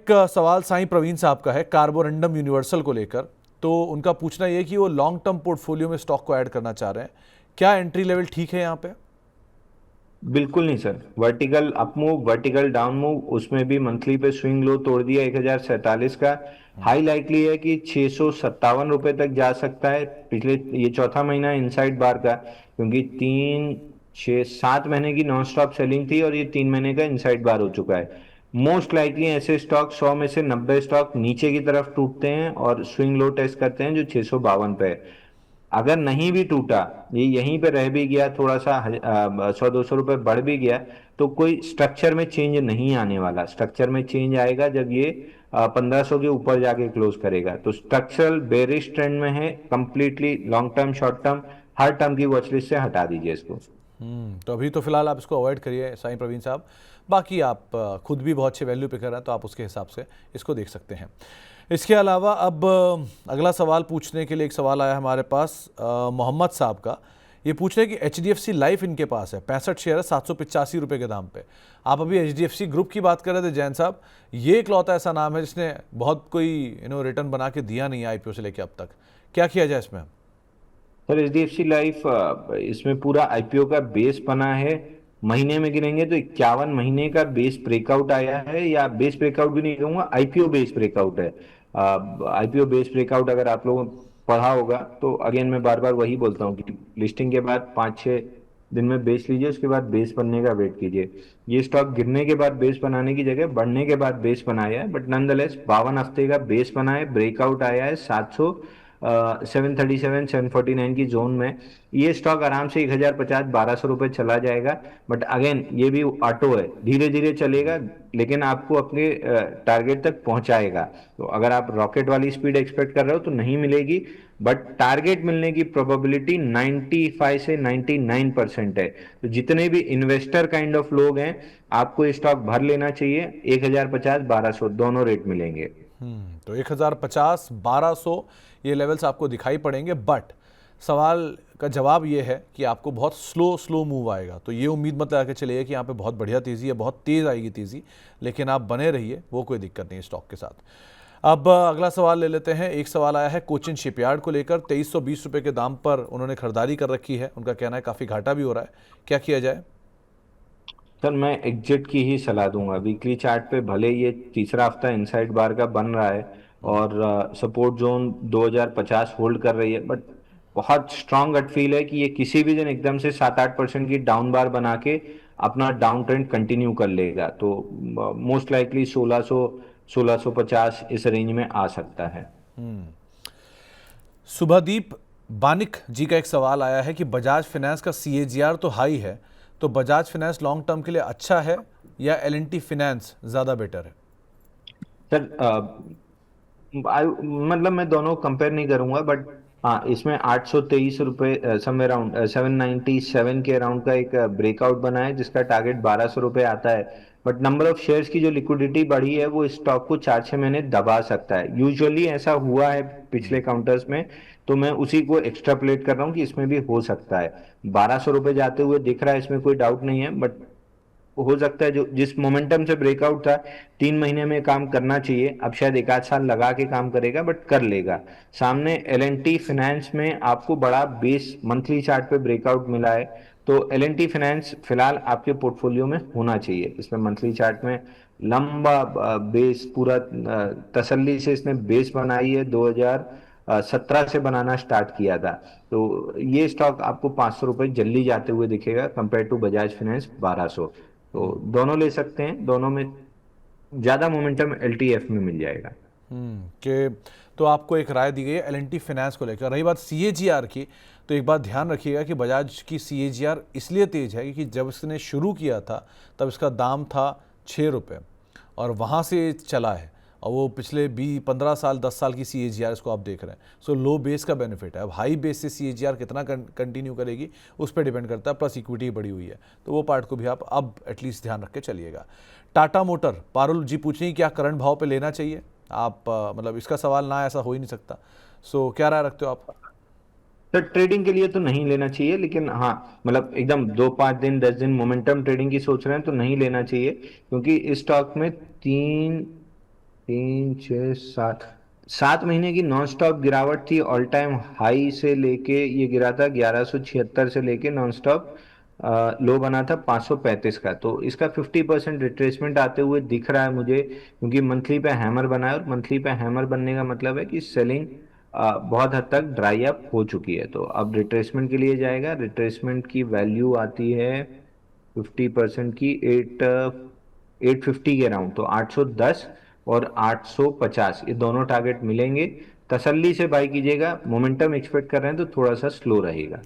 एक सवाल साईं प्रवीण साहब का है कार्बोरंडम यूनिवर्सल को लेकर। तो उनका पूछना ये है कि वो लॉन्ग टर्म पोर्टफोलियो में स्टॉक को ऐड करना चाह रहे हैं, क्या एंट्री लेवल ठीक है यहाँ पे? बिल्कुल नहीं sir. Vertical up move, vertical down move, उसमें भी मंथली पे स्विंग लो तोड़ दिया 1047 का। हाई लाइकली है कि 657 रुपए तक जा सकता है। पिछले ये चौथा महीना इनसाइड बार का, क्योंकि 3 6 7 महीने की नॉन स्टॉप सेलिंग थी और ये 3 महीने का इनसाइड बार हो चुका है। मोस्ट लाइकली ऐसे स्टॉक 100 में से 90 स्टॉक नीचे की तरफ टूटते हैं और स्विंग लो टेस्ट करते हैं जो 652 पे है। अगर नहीं भी टूटा, ये यहीं पे रह भी गया, थोड़ा सा 100 200 रुपए बढ़ भी गया, तो कोई स्ट्रक्चर में चेंज नहीं आने वाला। स्ट्रक्चर में चेंज आएगा जब ये 1500 के ऊपर जाके क्लोज करेगा। तो स्ट्रक्चरल बेरिश ट्रेंड में है completely. Long term, short term, हर टर्म की वॉचलिस्ट से हटा दीजिए इसको। तो अभी तो फिलहाल आप इसको अवॉइड करिए साईं प्रवीण साहब। बाकी आप खुद भी बहुत अच्छे वैल्यू पे कर रहे हैं, तो आप उसके हिसाब से इसको देख सकते हैं। इसके अलावा अब अगला सवाल पूछने के लिए एक सवाल आया हमारे पास मोहम्मद साहब का। ये पूछ रहे हैं कि HDFC लाइफ इनके पास है, 65 शेयर है 785 रुपये के दाम पे। आप अभी HDFC ग्रुप की बात कर रहे थे जैन साहब, ये इकलौता ऐसा नाम है जिसने बहुत कोई रिटर्न बना के दिया नहीं है IPO से लेके अब तक। क्या किया जाए इसमें? सर HDFC लाइफ, इसमें पूरा IPO का बेस बना है। महीने में गिनेंगे तो 51 महीने का बेस ब्रेकआउट आया है, या बेस ब्रेकआउट भी नहीं कहूंगा, IPO बेस ब्रेकआउट है। IPO बेस ब्रेकआउट अगर आप लोगों ने पढ़ा होगा तो अगेन मैं बार बार वही बोलता हूँ कि लिस्टिंग के बाद 5 6 दिन में बेस लीजिए, उसके बाद बेस बनने का वेट कीजिए। ये स्टॉक गिरने के बाद बेस बनाने की जगह बढ़ने के बाद बेस बनाया है, बट नॉनदलेस 52 हफ्ते का बेस बना है, ब्रेकआउट आया है 737 749 की जोन में। ये स्टॉक आराम से 1050 1200 रुपये चला जाएगा। बट अगेन ये भी ऑटो है, धीरे धीरे चलेगा, लेकिन आपको अपने टारगेट तक पहुंचाएगा। तो अगर आप रॉकेट वाली स्पीड एक्सपेक्ट कर रहे हो तो नहीं मिलेगी, बट टारगेट मिलने की प्रोबेबिलिटी 95 से 99% है। तो जितने भी इन्वेस्टर काइंड ऑफ लोग हैं, आपको ये स्टॉक भर लेना चाहिए। 1050 1200 दोनों रेट मिलेंगे। तो 1050 1200 ये लेवल्स आपको दिखाई पड़ेंगे, बट सवाल का जवाब ये है कि आपको बहुत स्लो स्लो मूव आएगा। तो ये उम्मीद मत लगा के चलिए कि यहाँ पे बहुत बढ़िया तेज़ी है, बहुत तेज़ आएगी तेज़ी, लेकिन आप बने रहिए, वो कोई दिक्कत नहीं है स्टॉक के साथ। अब अगला सवाल ले लेते हैं। एक सवाल आया है कोचिन शिपयार्ड को लेकर, 2320 रुपये के दाम पर उन्होंने खरीदारी कर रखी है। उनका कहना है काफ़ी घाटा भी हो रहा है, क्या किया जाए? सर मैं एग्जिट की ही सलाह दूंगा। वीकली चार्ट पे भले ये तीसरा हफ्ता इनसाइड बार का बन रहा है और सपोर्ट जोन 2050 होल्ड कर रही है, बट बहुत स्ट्रांग गट फील है कि ये किसी भी दिन एकदम से 7 8% की डाउन बार बना के अपना डाउन ट्रेंड कंटिन्यू कर लेगा। तो मोस्ट लाइकली 1600 1650 इस रेंज में आ सकता है। शुभदीप बानिक जी का एक सवाल आया है कि बजाज फाइनेंस का CAGR तो हाई है, तो बजाज फाइनेंस लॉन्ग टर्म के लिए अच्छा है या L&T फाइनेंस ज़्यादा बेटर है? सर मतलब मैं दोनों कंपेयर नहीं करूंगा, बट हाँ इसमें 823 रुपये, समवेयर अराउंड 797 के अराउंड का एक ब्रेकआउट बना है जिसका टारगेट 1200 रुपये आता है। बट नंबर ऑफ शेयर्स की जो लिक्विडिटी बढ़ी है वो स्टॉक को 4 6 महीने दबा सकता है। यूजुअली ऐसा हुआ है पिछले काउंटर्स में, तो मैं उसी को एक्स्ट्रापोलेट कर रहा हूँ कि इसमें भी हो सकता है। 1200 रुपये जाते हुए दिख रहा है, इसमें कोई डाउट नहीं है, बट हो सकता है जो जिस मोमेंटम से ब्रेकआउट था 3 महीने में काम करना चाहिए। अब शायद एक आध साल लगा के काम करेगा, बट कर लेगा। सामने L&T फाइनेंस में आपको बड़ा बेस मंथली चार्ट पे ब्रेकआउट मिला है, तो L&T फाइनेंस फिलहाल आपके पोर्टफोलियो में होना चाहिए। इसमें मंथली चार्ट में लंबा बेस पूरा तसल्ली से इसने बेस बनाई है, 2017 से बनाना स्टार्ट किया था। तो ये स्टॉक आपको 500 रुपये जल्दी जाते हुए दिखेगा कंपेयर टू बजाज फाइनेंस 1200। तो दोनों ले सकते हैं, दोनों में ज्यादा मोमेंटम LTF में मिल जाएगा। कि तो आपको एक राय दी गई है L&T फाइनेंस को लेकर। रही बात CAGR की, तो एक बात ध्यान रखिएगा कि बजाज की CAGR इसलिए तेज है क्योंकि जब इसने शुरू किया था तब इसका दाम था 6 रुपये और वहाँ से चला है, और वो पिछले 15 साल 10 साल की CAGR इसको आप देख रहे हैं। सो लो बेस का बेनिफिट है। अब हाई बेस से CAGR कितना कंटिन्यू करेगी उस पर डिपेंड करता है, प्लस इक्विटी बढ़ी हुई है, तो वो पार्ट को भी आप अब एटलीस्ट ध्यान रख के चलिएगा। टाटा मोटर, पारुल जी पूछ रही हैं क्या करंट भाव पे लेना चाहिए? आप मतलब इसका सवाल ना ऐसा हो ही नहीं सकता। सो क्या राय रखते हो आप? सर ट्रेडिंग के लिए तो नहीं लेना चाहिए, लेकिन हाँ मतलब एकदम 2 5 दिन 10 दिन मोमेंटम ट्रेडिंग की सोच रहे हैं तो नहीं लेना चाहिए, क्योंकि इस स्टॉक में तीन तीन छः सात, 7 महीने की नॉन स्टॉप गिरावट थी। ऑल टाइम हाई से लेके ये गिरा था 1176 से लेके नॉन स्टॉप लो बना था 535 का। तो इसका 50% रिट्रेसमेंट आते हुए दिख रहा है मुझे, क्योंकि मंथली पे हैमर बना है, और मंथली पे हैमर बनने का मतलब है कि सेलिंग बहुत हद तक ड्राई अप हो चुकी है। तो अब रिट्रेसमेंट के लिए जाएगा। रिट्रेसमेंट की वैल्यू आती है 50% की 850 के राउंड, तो 810 और 850 ये दोनों टारगेट मिलेंगे। तसल्ली से बाई कीजिएगा। मोमेंटम एक्सपेक्ट कर रहे हैं तो थोड़ा सा स्लो रहेगा।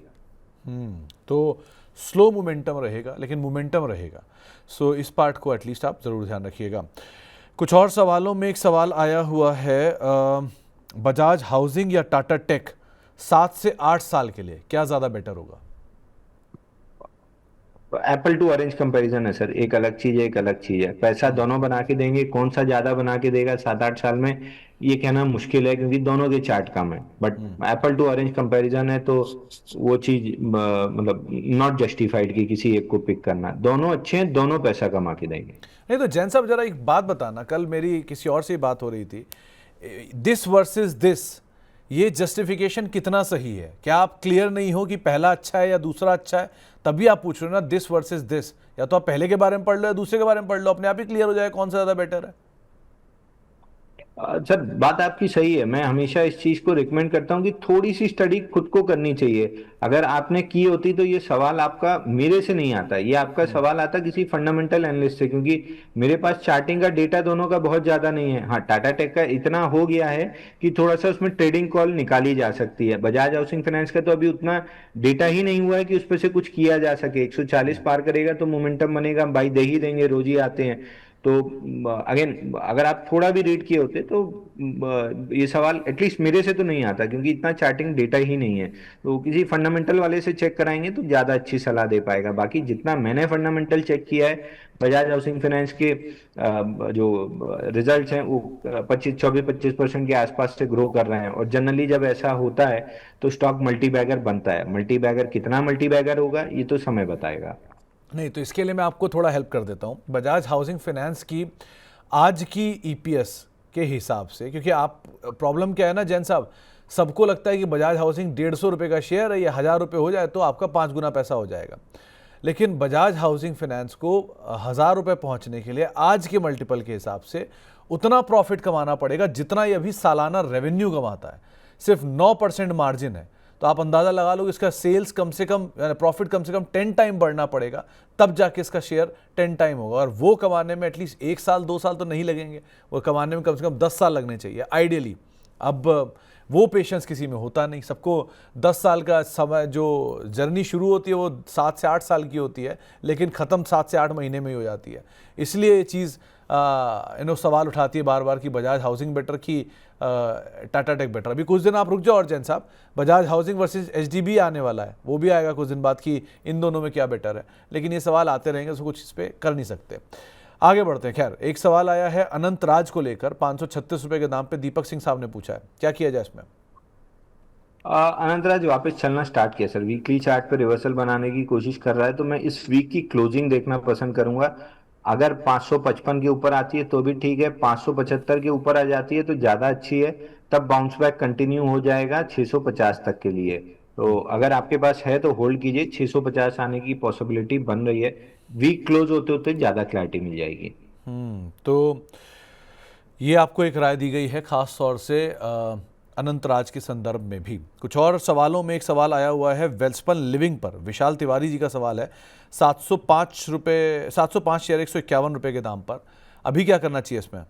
तो स्लो मोमेंटम रहेगा, लेकिन मोमेंटम रहेगा। सो इस पार्ट को एटलीस्ट आप ज़रूर ध्यान रखिएगा। कुछ और सवालों में एक सवाल आया हुआ है, बजाज हाउसिंग या टाटा टेक 7 से 8 साल के लिए क्या ज़्यादा बेटर होगा? एप्पल टू ऑरेंज कंपैरिजन है सर, एक अलग चीज है एक अलग चीज है। पैसा दोनों बना के देंगे, कौन सा ज्यादा बना के देगा 7 8 साल में ये कहना मुश्किल है, क्योंकि दोनों के चार्ट कम है। But apple to orange comparison है तो वो चीज मतलब नॉट जस्टिफाइड कि किसी एक को पिक करना। दोनों अच्छे हैं, दोनों पैसा कमा के देंगे। नहीं तो जैन साहब, जरा एक बात बताना, कल मेरी किसी और से बात हो रही थी, दिस वर्सेस दिस, ये जस्टिफिकेशन कितना सही है? क्या आप क्लियर नहीं हो कि पहला अच्छा है या दूसरा अच्छा है, तभी आप पूछ रहे हो ना दिस वर्सेस दिस? या तो आप पहले के बारे में पढ़ लो या दूसरे के बारे में पढ़ लो, अपने आप ही क्लियर हो जाए कौन सा ज़्यादा बेटर है। सर बात आपकी सही है। मैं हमेशा इस चीज को रिकमेंड करता हूँ कि थोड़ी सी स्टडी खुद को करनी चाहिए। अगर आपने की होती तो ये सवाल आपका मेरे से नहीं आता, ये आपका सवाल आता किसी फंडामेंटल एनालिस्ट से, क्योंकि मेरे पास चार्टिंग का डेटा दोनों का बहुत ज्यादा नहीं है। हाँ, टाटा टेक का इतना हो गया है कि थोड़ा सा उसमें ट्रेडिंग कॉल निकाली जा सकती है। बजाज हाउसिंग फाइनेंस का तो अभी उतना डेटा ही नहीं हुआ है कि उस पर से कुछ किया जा सके। 140 पार करेगा तो मोमेंटम बनेगा, भाई दे ही देंगे, रोज ही आते हैं। तो अगेन अगर आप थोड़ा भी रीड किए होते तो ये सवाल एटलीस्ट मेरे से तो नहीं आता, क्योंकि इतना चार्टिंग डेटा ही नहीं है। तो किसी फंडामेंटल वाले से चेक कराएंगे तो ज्यादा अच्छी सलाह दे पाएगा। बाकी जितना मैंने फंडामेंटल चेक किया है, बजाज हाउसिंग फाइनेंस के जो रिजल्ट्स हैं वो 25 24 25% के आसपास से ग्रो कर रहे हैं। और जनरली जब ऐसा होता है तो स्टॉक मल्टी बैगर बनता है। मल्टी बैगर कितना मल्टी बैगर होगा ये तो समय बताएगा। नहीं तो इसके लिए मैं आपको थोड़ा हेल्प कर देता हूँ। बजाज हाउसिंग फाइनेंस की आज की ईपीएस के हिसाब से, क्योंकि आप, प्रॉब्लम क्या है ना जैन साहब, सबको लगता है कि बजाज हाउसिंग 150 रुपये का शेयर है, या 1000 रुपये हो जाए तो आपका 5 गुना पैसा हो जाएगा। लेकिन बजाज हाउसिंग फाइनेंस को 1000 रुपये पहुंचने के लिए आज के मल्टीपल के हिसाब से उतना प्रॉफिट कमाना पड़ेगा जितना ये अभी सालाना रेवेन्यू कमाता है। सिर्फ 9% मार्जिन है, तो आप अंदाज़ा लगा लो कि इसका सेल्स कम से कम, प्रॉफिट कम से कम 10 टाइम बढ़ना पड़ेगा, तब जाके इसका शेयर 10 टाइम होगा। और वो कमाने में एटलीस्ट 1 साल 2 साल तो नहीं लगेंगे, वो कमाने में कम से कम 10 साल लगने चाहिए आइडियली। अब वो पेशेंस किसी में होता नहीं। सबको 10 साल का समय, जो जर्नी शुरू होती है वो 7 से 8 साल की होती है, लेकिन ख़त्म 7 से 8 महीने में ही हो जाती है। इसलिए ये चीज़ सवाल उठाती है बार बार कि बजाज हाउसिंग बेटर कि टाटा टेक बेटर। अभी कुछ दिन आप रुक जाओ और जैन साहब, बजाज हाउसिंग वर्सेस एचडीबी आने वाला है, वो भी आएगा कुछ दिन बाद कि इन दोनों में क्या बेटर है। लेकिन ये सवाल आते रहेंगे, तो कुछ इस पर कर नहीं सकते। आगे बढ़ते हैं। खैर, एक सवाल आया है अनंत राज को लेकर, 536 रुपये के दाम पे दीपक सिंह साहब ने पूछा है, क्या किया जाए इसमें? अनंतराज वापस चलना स्टार्ट किया सर, वीकली चार्ट पे रिवर्सल बनाने की कोशिश कर रहा है। तो मैं इस वीक की क्लोजिंग देखना पसंद करूंगा। अगर 555 के ऊपर आती है तो भी ठीक है, 575 के ऊपर आ जाती है तो ज्यादा अच्छी है। तब बाउंस बैक कंटिन्यू हो जाएगा 650 तक के लिए। तो अगर आपके पास है तो होल्ड कीजिए, 650 आने की पॉसिबिलिटी बन रही है। वीक क्लोज होते होते ज्यादा क्लैरिटी मिल जाएगी। तो ये आपको एक राय दी गई है खास तौर से अनंत राज के संदर्भ में भी। कुछ और सवालों में एक सवाल आया हुआ है वेल्सपन लिविंग पर, विशाल तिवारी जी का सवाल है, 705 शेयर 151 रुपये के दाम पर, अभी क्या करना चाहिए इसमें?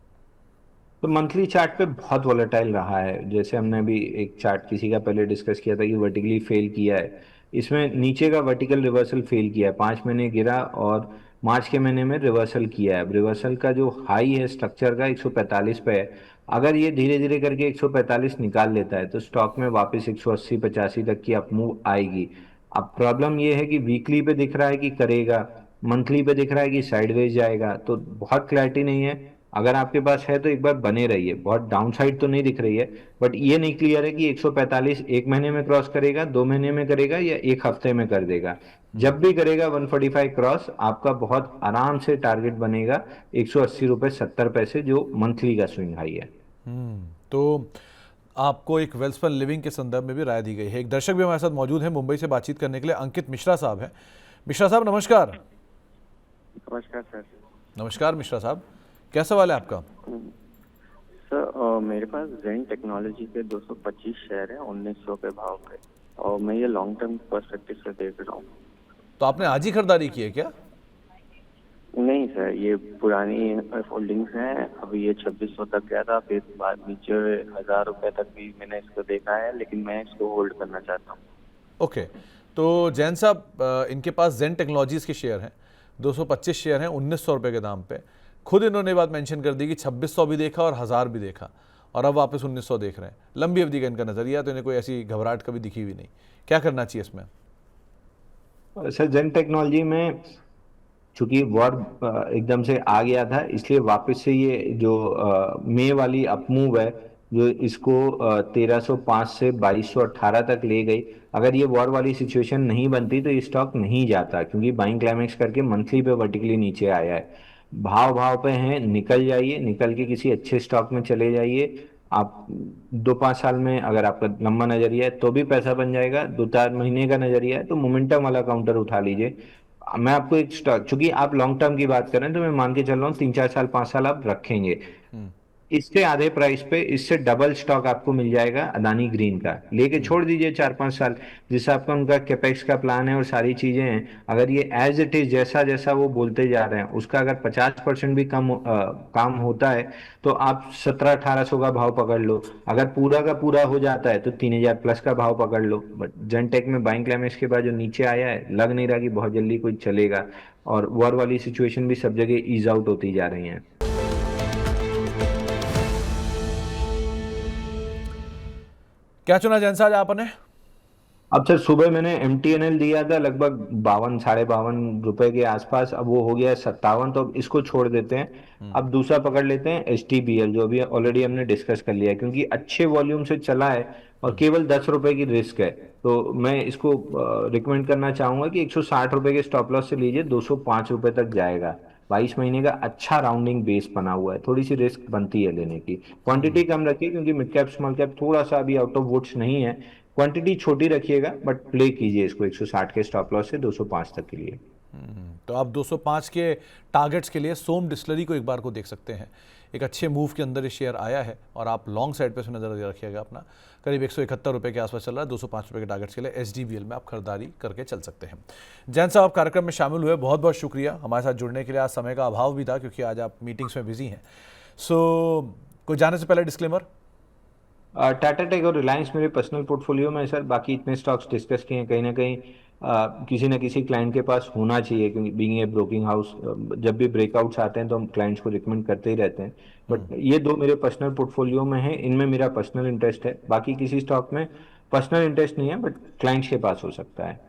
तो मंथली चार्ट पे बहुत वोलेटाइल रहा है। जैसे हमने अभी एक चार्ट किसी का पहले डिस्कस किया था कि वर्टिकली फेल किया है, इसमें नीचे का वर्टिकल रिवर्सल फेल किया है। 5 महीने गिरा और मार्च के महीने में रिवर्सल किया है। अब रिवर्सल का जो हाई है स्ट्रक्चर का 145 पे है। अगर ये धीरे धीरे करके 145 निकाल लेता है तो स्टॉक में वापस 180 85 तक की अपमूव आएगी। अब प्रॉब्लम ये है कि वीकली पे दिख रहा है कि करेगा, मंथली पे दिख रहा है कि साइडवेज जाएगा, तो बहुत क्लैरिटी नहीं है। अगर आपके पास है तो एक बार बने रहिए। बहुत डाउनसाइड तो नहीं दिख रही है, बट ये नहीं क्लियर है कि 145 1 महीने में क्रॉस करेगा, 2 महीने में करेगा या एक हफ्ते में कर देगा। जब भी करेगा 145 क्रॉस, आपका बहुत आराम से टारगेट बनेगा 180 रुपये 70 पैसे, जो मंथली का स्विंग हाई है। तो आपको एक वेल्सपन लिविंग के संदर्भ में भी राय दी गई है। एक दर्शक भी हमारे साथ मौजूद हैं मुंबई से बातचीत करने के लिए, अंकित मिश्रा साहब हैं। मिश्रा साहब नमस्कार। नमस्कार सर। नमस्कार मिश्रा साहब, क्या सवाल है आपका? सर मेरे पास जेन टेक्नोलॉजी के 225 शेयर हैं 1900 के भाव पे, और मैं ये लॉन्ग टर्म पर्सपेक्टिव से देख रहा हूँ। तो आपने आज ही खरीदारी की है क्या? नहीं सर, ये पुरानी होल्डिंग्स हैं। अभी ये 2600 तक गया था, फिर बाद नीचे 1000 रुपये तक भी मैंने इसको देखा है, लेकिन मैं इसको होल्ड करना चाहता हूँ। ओके, तो जैन साहब इनके पास जेन टेक्नोलॉजीज के शेयर हैं, 225 शेयर हैं 1900 रुपये के दाम पे। खुद इन्होंने बात मेंशन कर दी कि 2600 भी देखा और 1000 भी देखा, और अब वापस 1900 देख रहे हैं। लंबी अवधि का इनका नजरिया, तो इन्हें कोई ऐसी घबराहट कभी दिखी हुई नहीं। क्या करना चाहिए इसमें? सर जेन टेक्नोलॉजी में चूंकि वॉर एकदम से आ गया था, इसलिए वापस से ये जो मई वाली अपमूव है, जो इसको 1305 से 2218 तक ले गई। अगर ये वॉर वाली सिचुएशन नहीं बनती तो ये स्टॉक नहीं जाता, क्योंकि बाइंग क्लाइमेक्स करके मंथली पे वर्टिकली नीचे आया है। भाव भाव पे हैं, निकल जाइए, निकल के किसी अच्छे स्टॉक में चले जाइए। आप 2-5 साल में अगर आपका लंबा नजरिया है तो भी पैसा बन जाएगा, 2-4 महीने का नजरिया है तो मोमेंटम वाला काउंटर उठा लीजिए। मैं आपको एक स्टॉक, चूंकि आप लॉन्ग टर्म की बात कर रहे हैं, तो मैं मान के चल रहा हूँ 3-4 साल 5 साल आप रखेंगे। इससे आधे प्राइस पे इससे डबल स्टॉक आपको मिल जाएगा अदानी ग्रीन का, लेके छोड़ दीजिए 4-5 साल। जिस आपका उनका कैपेक्स का प्लान है और सारी चीजें हैं, अगर ये एज इट इज जैसा जैसा वो बोलते जा रहे हैं उसका अगर 50% भी काम होता है, तो आप 1700-1800 का भाव पकड़ लो। अगर पूरा का पूरा हो जाता है तो 3000 प्लस का भाव पकड़ लो। बट जनटेक में बाइंग क्लाइमेक्स के बाद जो नीचे आया है, लग नहीं रहा कि बहुत जल्दी कोई चलेगा, और वॉर वाली सिचुएशन भी सब जगह ईज आउट होती जा रही है। क्या चुना जैन साहब आपने? अब सर सुबह मैंने MTNL दिया था लगभग 52-52.5 रुपए के आसपास, अब वो हो गया है 57, तो अब इसको छोड़ देते हैं। अब दूसरा पकड़ लेते हैं STBL, जो अभी ऑलरेडी हमने डिस्कस कर लिया है, क्योंकि अच्छे वॉल्यूम से चला है और केवल 10 रुपए की रिस्क है। तो मैं इसको रिकमेंड करना चाहूंगा कि 160 रुपए के स्टॉप लॉस से लीजिए, 205 रुपए तक जाएगा। 22 महीने का अच्छा राउंडिंग बेस बना हुआ है, थोड़ी सी रिस्क बनती है लेने की। क्वांटिटी कम रखिए, क्योंकि मिड कैप स्मॉल कैप थोड़ा सा अभी आउट ऑफ वुड्स नहीं है। क्वांटिटी छोटी रखिएगा, बट प्ले कीजिए इसको 160 के स्टॉप लॉस से 205 तक के लिए। तो आप 205 के टारगेट्स के लिए सोम डिस्टिलरी को एक बार को देख सकते हैं। एक अच्छे मूव के अंदर ये शेयर आया है, और आप लॉन्ग साइड पे इसमें नजर रखिएगा अपना। करीब 171 रुपये के आसपास चल रहा है। 205 रुपये के टारगेट्स के लिए SDBL में आप खरीदारी करके चल सकते हैं। जैन साहब, आप कार्यक्रम में शामिल हुए, बहुत बहुत शुक्रिया हमारे साथ जुड़ने के लिए। आज समय का अभाव भी था क्योंकि आज आप मीटिंग्स में बिजी हैं। सो कोई जाने से पहले डिस्क्लेमर? टाटा टेक और रिलायंस मेरे पर्सनल पोर्टफोलियो में है सर। बाकी इतने स्टॉक्स डिस्कस किए हैं, कहीं ना कहीं किसी न किसी क्लाइंट के पास होना चाहिए, क्योंकि बीइंग ए ब्रोकिंग हाउस जब भी ब्रेकआउट्स आते हैं तो हम क्लाइंट्स को रिकमेंड करते ही रहते हैं। बट ये दो मेरे पर्सनल पोर्टफोलियो में है, इनमें मेरा पर्सनल इंटरेस्ट है। बाकी किसी स्टॉक में पर्सनल इंटरेस्ट नहीं है, बट क्लाइंट्स के पास हो सकता है।